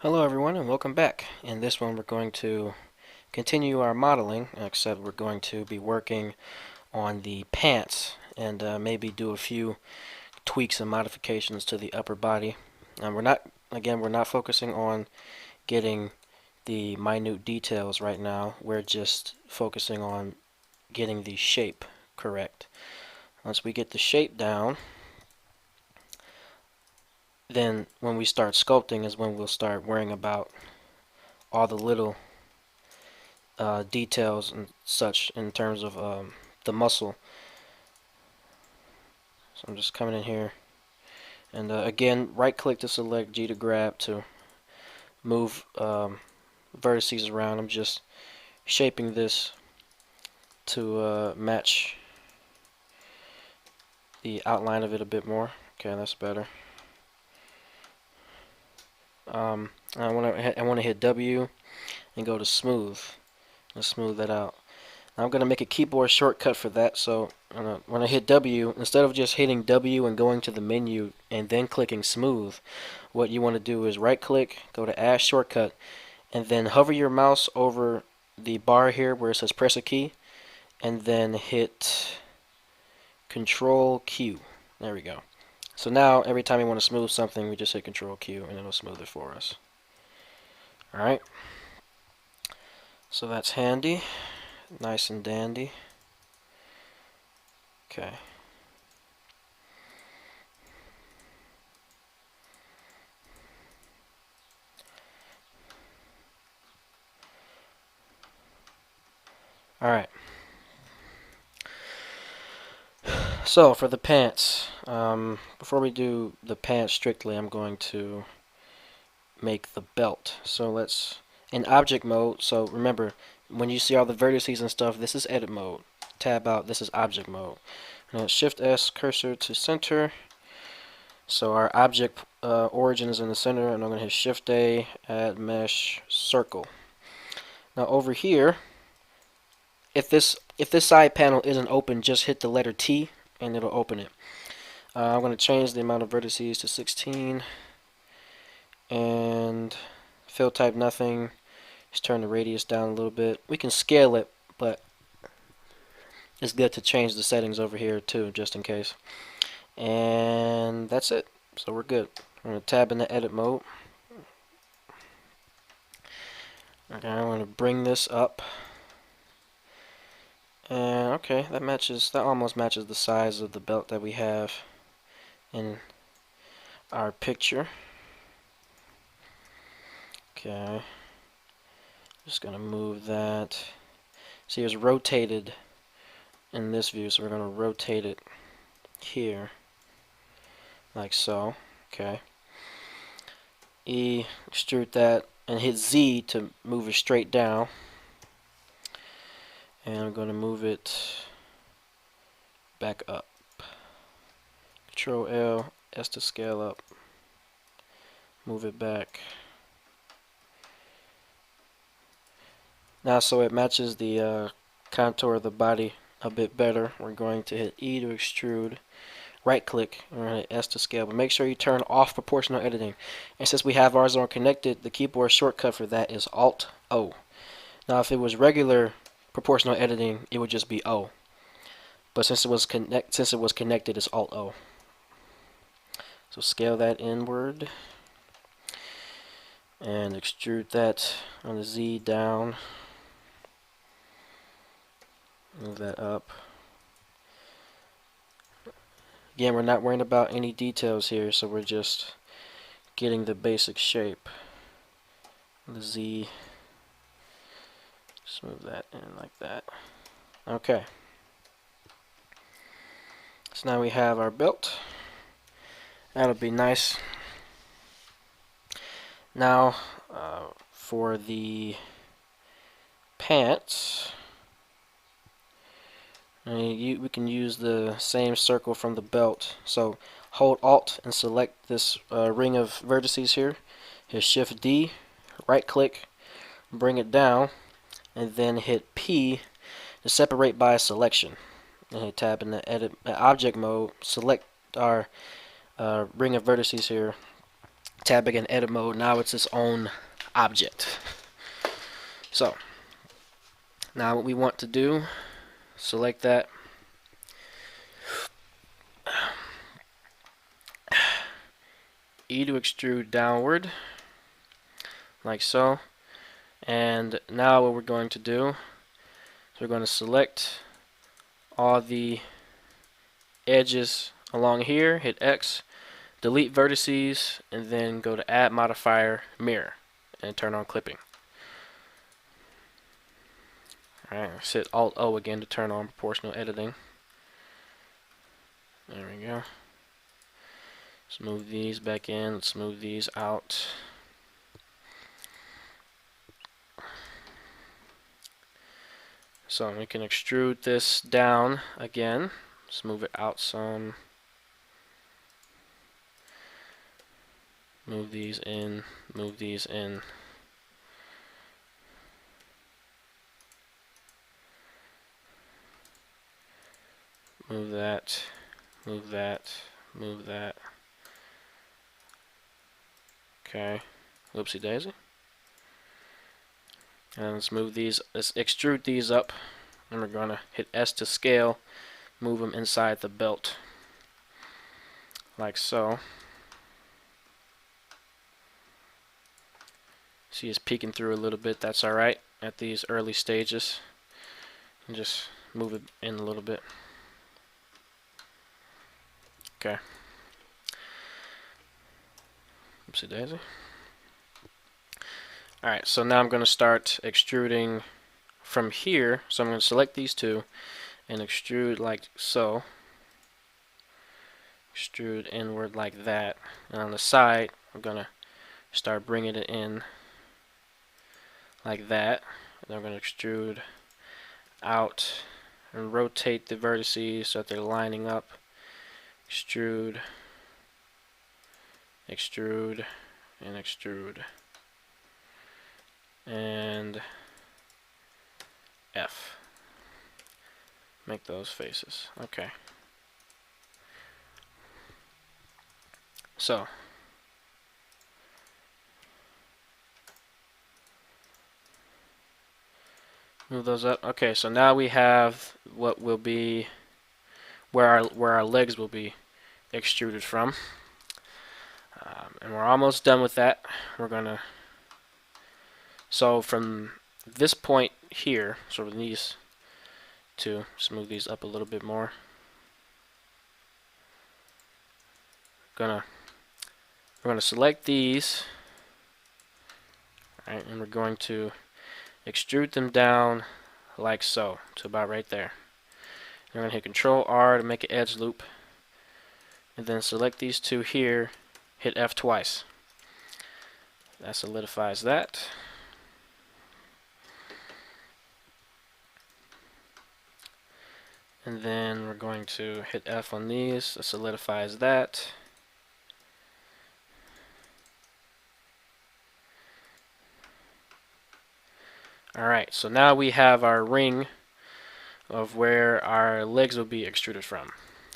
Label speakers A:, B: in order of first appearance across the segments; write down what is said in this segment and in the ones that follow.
A: Hello everyone and welcome back. In this one we're going to continue our modeling, except we're going to be working on the pants and maybe do a few tweaks and modifications to the upper body. And we're not focusing on getting the minute details right now. We're just focusing on getting the shape correct. Once we get the shape down, then when we start sculpting is when we'll start worrying about all the little details and such in terms of the muscle. So I'm just coming in here and again right click to select, G to grab to move vertices around. I'm just shaping this to match the outline of it a bit more. Okay, that's better. I want to hit W and go to smooth and smooth that out. I'm going to make a keyboard shortcut for that, so when I hit W, instead of just hitting W and going to the menu and then clicking smooth, what you want to do is right click, go to add shortcut, and then hover your mouse over the bar here where it says press a key, and then hit Control Q. There we go. So now every time you want to smooth something, we just hit Control Q and it'll smooth it for us. Alright, so that's handy. Nice and dandy. Okay. Alright. So for the pants, before we do the pants strictly, I'm going to make the belt. So let's, in object mode, so remember, when you see all the vertices and stuff, this is edit mode. Tab out, this is object mode. And Shift S, cursor to center. So our object origin is in the center, and I'm going to hit Shift A, add mesh, circle. Now over here, if this side panel isn't open, just hit the letter T and it'll open it. I'm going to change the amount of vertices to 16 and fill type nothing. Just turn the radius down a little bit. We can scale it, but it's good to change the settings over here too, just in case. And that's it. So we're good. I'm going to tab into edit mode. Okay, I'm going to bring this up. And okay, that almost matches the size of the belt that we have in our picture. Okay, just gonna move that. See, it's rotated in this view, so we're gonna rotate it here, like so. Okay. E, extrude that, and hit Z to move it straight down. And I'm going to move it back up. Control L, S to scale up. Move it back. Now, so it matches the contour of the body a bit better, we're going to hit E to extrude. Right click, and we're going to hit S to scale. But make sure you turn off proportional editing. And since we have ours on connected, the keyboard shortcut for that is Alt O. Now, if it was regular proportional editing, it would just be O. But since it was connected, it's Alt O. So scale that inward and extrude that on the Z down. Move that up. Again, we're not worrying about any details here, so we're just getting the basic shape. The Z. Just move that in like that. Okay. So now we have our belt. That'll be nice. Now, for the pants, we can use the same circle from the belt. So hold Alt and select this ring of vertices here. Hit Shift D, right click, bring it down, and then hit P to separate by selection. And hit tab in the edit object mode. Select our ring of vertices here. tab again, edit mode. Now it's its own object. So now what we want to do, select that, E to extrude downward, like so. And now what we're going to do is we're going to select all the edges along here, hit X, delete vertices, and then go to add modifier, mirror, and turn on clipping. Alright, hit Alt O again to turn on proportional editing. There we go. Let's move these back in, let's move these out. So we can extrude this down again. Let's move it out some. Move these in, move these in. Move that, move that, move that. Okay, whoopsie daisy. And let's move these, let's extrude these up. And we're going to hit S to scale, move them inside the belt. Like so. See it's peeking through a little bit, that's alright at these early stages. And just move it in a little bit. Okay. Oopsie daisy. Alright, so now I'm going to start extruding from here. So I'm going to select these two and extrude like so. Extrude inward like that. And on the side, I'm going to start bringing it in like that. And I'm going to extrude out and rotate the vertices so that they're lining up. Extrude, extrude, and extrude. And F. Make those faces. Okay. So move those up. Okay, so now we have what will be where our legs will be extruded from. And we're almost done with that. We're gonna, so from this point here, so with these two, just move these up a little bit more. We're gonna select these, right, and we're going to extrude them down like so, to about right there. I'm going to hit Control R to make an edge loop, and then select these two here, hit F twice. That solidifies that. And then we're going to hit F on these, that solidifies that. Alright, so now we have our ring of where our legs will be extruded from.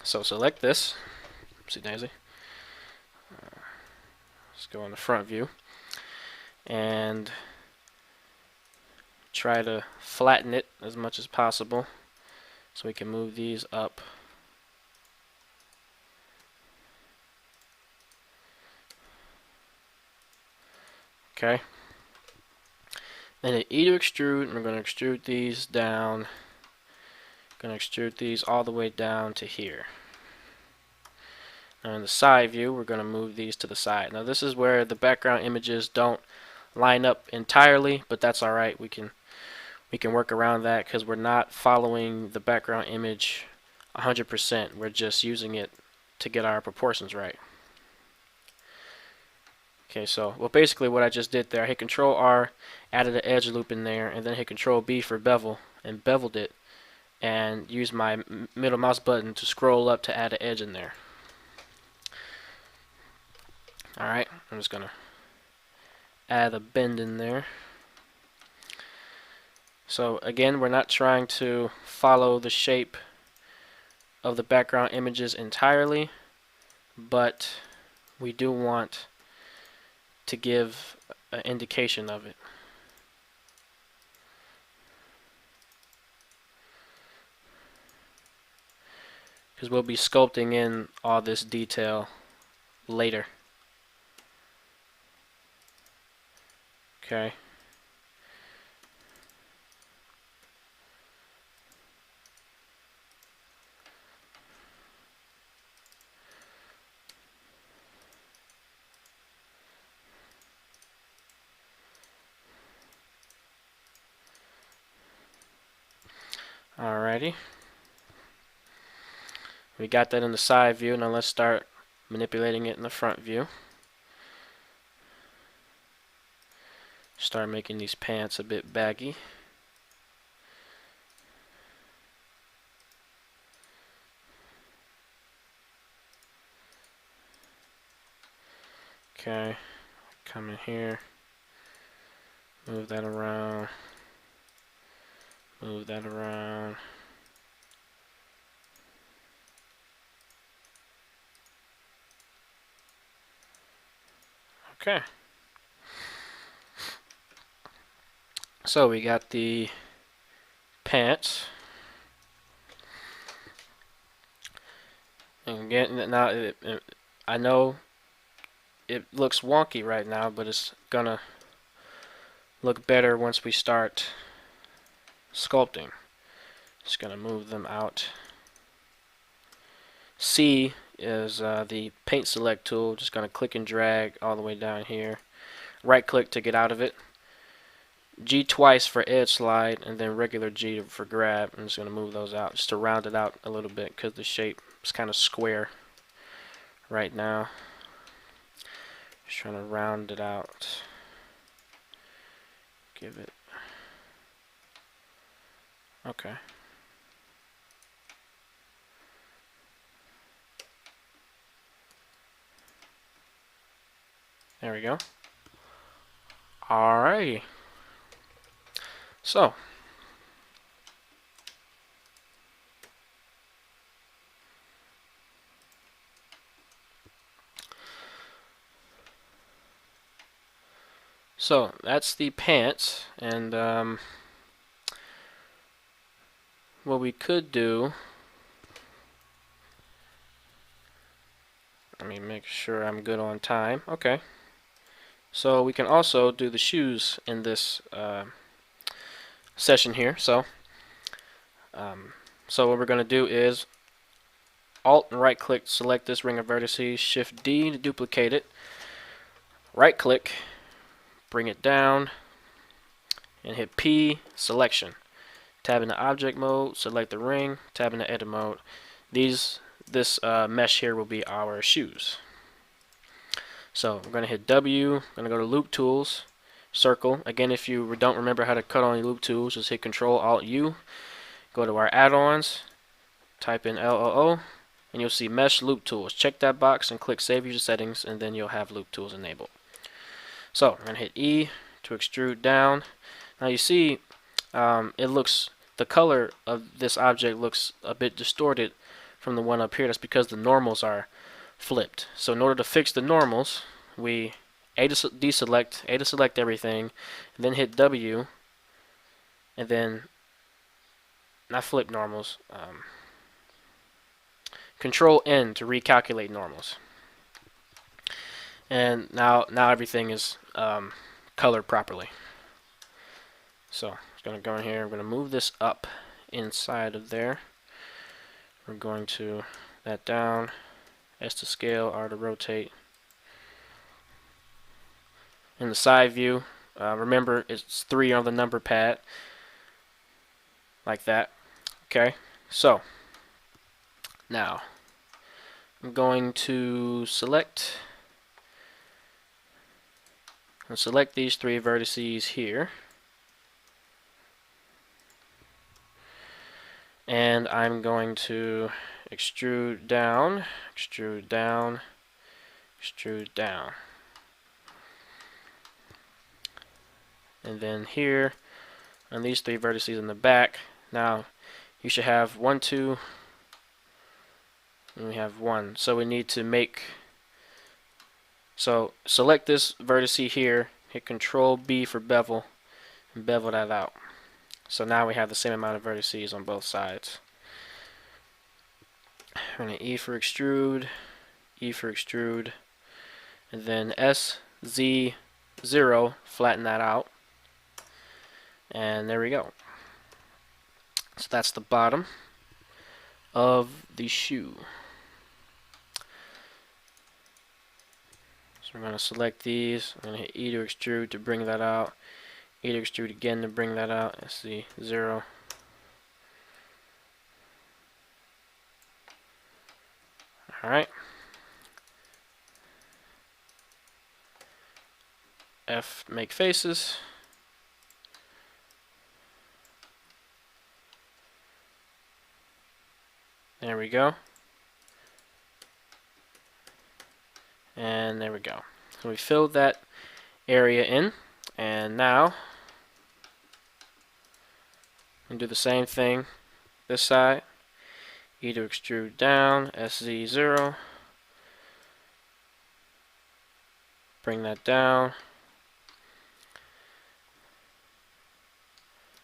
A: So select this. Oopsie daisy. Let's go on the front view. And try to flatten it as much as possible so we can move these up. Okay. Then hit E to extrude, and we're going to extrude these down. Going to extrude these all the way down to here. Now in the side view, we're going to move these to the side. Now this is where the background images don't line up entirely, but that's alright. We can work around that because we're not following the background image 100%. We're just using it to get our proportions right. Okay, so well, basically what I just did there, I hit Control R, added an edge loop in there, and then hit Control B for bevel, and beveled it, and used my middle mouse button to scroll up to add an edge in there. Alright, I'm just gonna add a bend in there. So again, we're not trying to follow the shape of the background images entirely, but we do want to give an indication of it. Because we'll be sculpting in all this detail later. Okay. Alrighty. We got that in the side view. Now let's start manipulating it in the front view. Start making these pants a bit baggy. Okay, come in here, move that around, move that around. Okay. So we got the pants. And again, now I know it looks wonky right now, but it's gonna look better once we start sculpting. Just gonna move them out. C is the paint select tool. Just gonna click and drag all the way down here. Right click to get out of it. G twice for edge slide, and then regular G for grab. I'm just gonna move those out just to round it out a little bit because the shape is kind of square right now. Just trying to round it out. Give it. Okay. There we go. Alrighty. So. So that's the pants, and what we could do, let me make sure I'm good on time. Okay. So we can also do the shoes in this session here. So what we're going to do is Alt and right click, select this ring of vertices, Shift D to duplicate it, right click, bring it down, and hit P, selection. Tab into object mode, select the ring, tab into edit mode. This mesh here will be our shoes. So we're going to hit W, I'm going to go to loop tools, circle. Again, if you don't remember how to cut on your loop tools, just hit Control Alt U, go to our add-ons, type in LOO, and you'll see mesh loop tools. Check that box and click save user settings, and then you'll have loop tools enabled. So I'm going to hit E to extrude down. Now you see the color of this object looks a bit distorted from the one up here. That's because the normals are flipped. So in order to fix the normals, we A to deselect, A to select everything, and then hit W, and then not flip normals, Control N to recalculate normals. And now everything is colored properly. So I'm going to go in here, I'm going to move this up inside of there. We're going to that down, S to scale, R to rotate. In the side view, remember it's 3 on the number pad, like that. Okay, so now I'm going to select these 3 vertices here, and I'm going to extrude down, extrude down, extrude down. And then here on these 3 vertices in the back, now you should have 1, 2, and we have 1. So we need to make So select this vertice here, hit Control B for bevel, and bevel that out. So now we have the same amount of vertices on both sides. We're going to E for extrude, E for extrude, and then SZ0, flatten that out. And there we go. So that's the bottom of the shoe. So we're going to select these. I'm going to hit E to extrude to bring that out. E to extrude again to bring that out. SZ0. Alright. F, make faces. There we go. And there we go. So we filled that area in. And now, and do the same thing this side. E to extrude down, SZ0. Bring that down.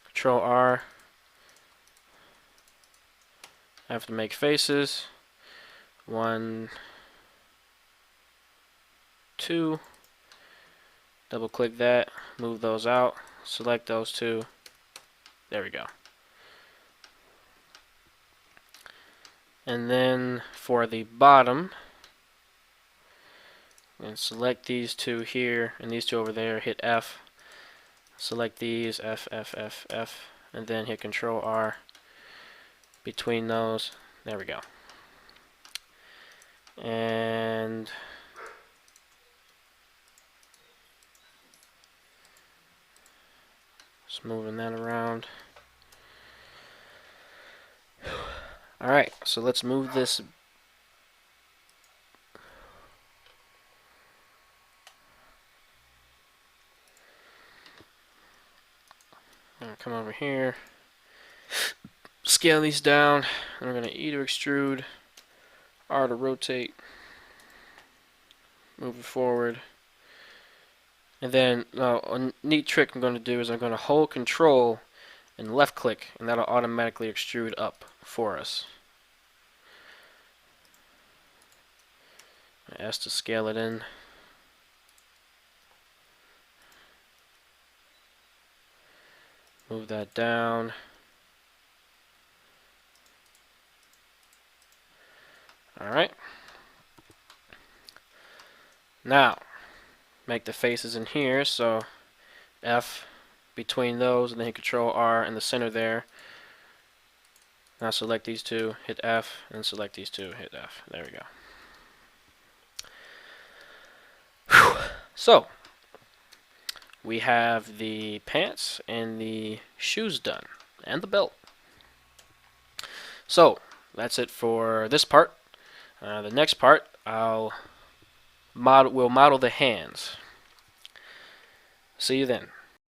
A: Control R. I have to make faces. 1, 2. Double click that, move those out, select those two. There we go. And then for the bottom, and select these two here and these two over there, hit F. Select these, F, F, F, F, and then hit Control R between those. There we go. And just moving that around. Alright, so let's move this. Come over here. Scale these down. And we're going to E to extrude, R to rotate. Move it forward. And then a neat trick I'm going to do is I'm going to hold Control and left click, and that'll automatically extrude up for us. S to scale it in. Move that down. Alright. Now, make the faces in here, so F between those, and then hit Control R in the center there. Now select these two, hit F, and select these two, hit F. There we go. Whew. So, we have the pants and the shoes done, and the belt. So, that's it for this part. The next part, we'll model the hands. See you then.